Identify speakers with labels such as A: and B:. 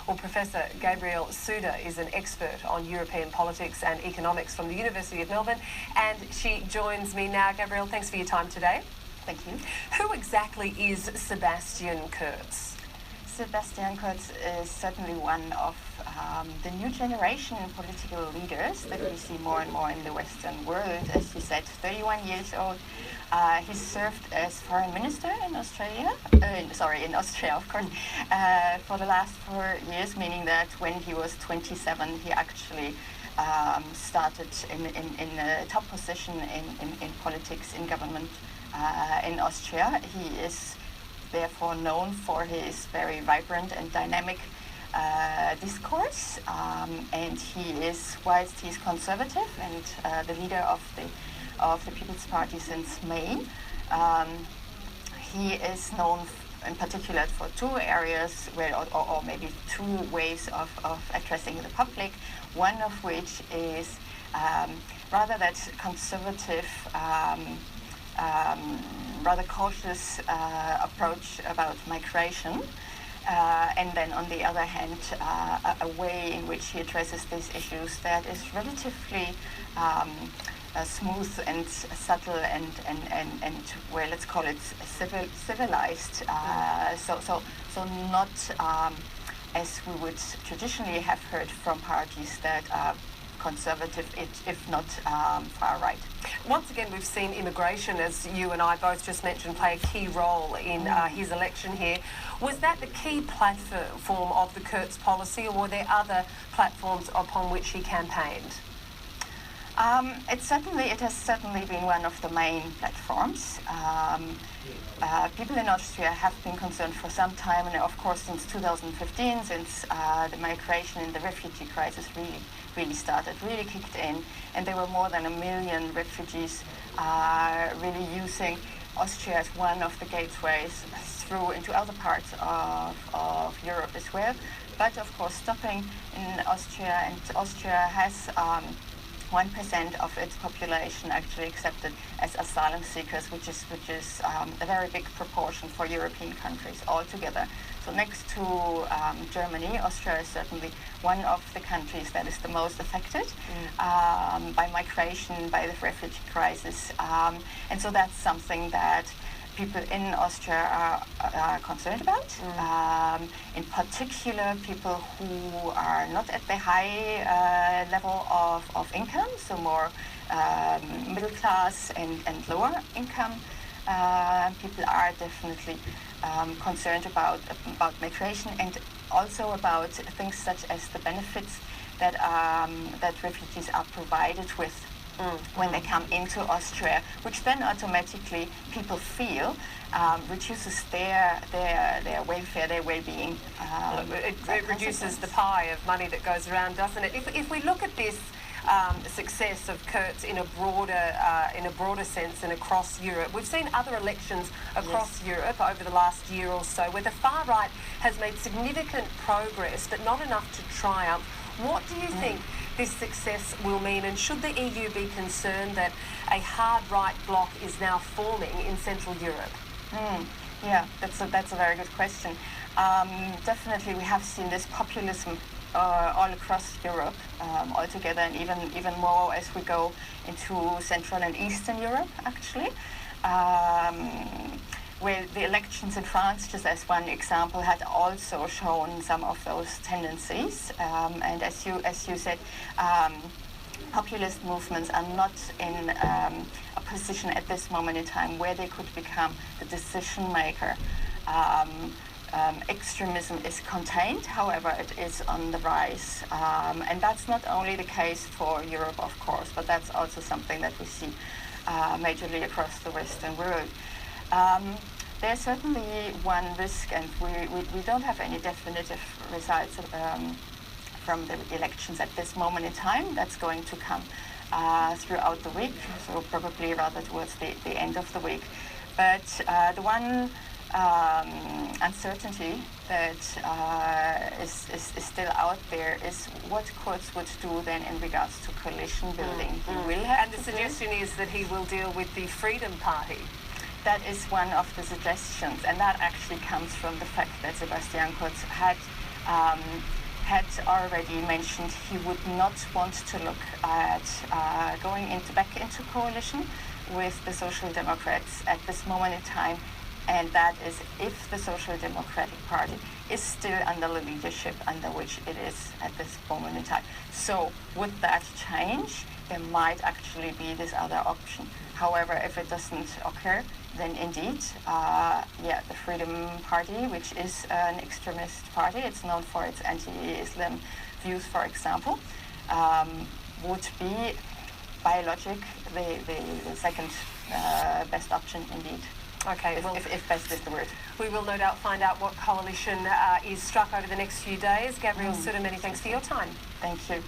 A: Well, Professor Gabrielle Suder is an expert on European politics and economics from the University of Melbourne, and she joins me now. Gabrielle, thanks for your time today.
B: Thank you.
A: Who exactly is Sebastian Kurz?
B: Sebastian Kurz is certainly one of the new generation political leaders that we see more and more in the Western world. As you said, 31 years old. He served as foreign minister in Australia, in Austria, of course, for the last 4 years, meaning that when he was 27, he actually started in a top position in politics, in government in Austria. He is therefore known for his very vibrant and dynamic discourse, and he is, whilst he's conservative and the leader of the People's Party since May, he is known in particular for two areas or maybe two ways of addressing the public, one of which is rather that conservative, rather cautious approach about migration, and then on the other hand a way in which he addresses these issues that is relatively smooth and subtle and well, let's call it civilized, so not as we would traditionally have heard from parties that are conservative, if not far right.
A: Once again, we've seen immigration, as you and I both just mentioned, play a key role in his election here. Was that the key platform of the Kurz policy, or were there other platforms upon which he campaigned?
B: It has certainly been one of the main platforms. People in Austria have been concerned for some time, and of course since 2015, since the migration and the refugee crisis really started, really kicked in, and there were more than 1 million refugees really using Austria as one of the gateways through into other parts of Europe as well. But of course stopping in Austria, and Austria has 1% of its population actually accepted as asylum seekers, which is a very big proportion for European countries altogether. So next to Germany, Austria is certainly one of the countries that is the most affected by migration, by the refugee crisis, and so that's something that people in Austria are concerned about. In particular, people who are not at the high level of income, so more middle class and lower income people are definitely concerned about migration, and also about things such as the benefits that refugees are provided with when they come into Austria, which then automatically people feel reduces their welfare, their well-being.
A: It reduces the pie of money that goes around, doesn't it? If we look at this success of Kurz in a broader sense and across Europe, we've seen other elections across Europe over the last year or so where the far right has made significant progress but not enough to triumph. What do you think this success will mean, and should the EU be concerned that a hard right bloc is now forming in Central Europe?
B: Yeah, that's a very good question. Definitely, we have seen this populism all across Europe altogether, and even more as we go into Central and Eastern Europe, actually. Where the elections in France, just as one example, had also shown some of those tendencies. And as you said, populist movements are not in a position at this moment in time where they could become the decision maker. Extremism is contained, however, it is on the rise. And that's not only the case for Europe, of course, but that's also something that we see majorly across the Western world. There's certainly one risk, and we don't have any definitive results from the elections at this moment in time. That's going to come throughout the week, so probably rather towards the end of the week. But the one uncertainty that is still out there is what Kurz would do then in regards to coalition building. He will have,
A: and the suggestion is that he will deal with the Freedom Party.
B: That is one of the suggestions, and that actually comes from the fact that Sebastian Kurz had had already mentioned he would not want to look at going back into coalition with the Social Democrats at this moment in time, and that is if the Social Democratic Party is still under the leadership under which it is at this moment in time. So would that change? There might actually be this other option. However, if it doesn't occur, then indeed, the Freedom Party, which is an extremist party, it's known for its anti-Islam views, for example, would be, by logic, the second best option indeed.
A: Okay,
B: if best is the word.
A: We will no doubt find out what coalition is struck over the next few days. Gabrielle Suder, many thanks for your time.
B: Thank you.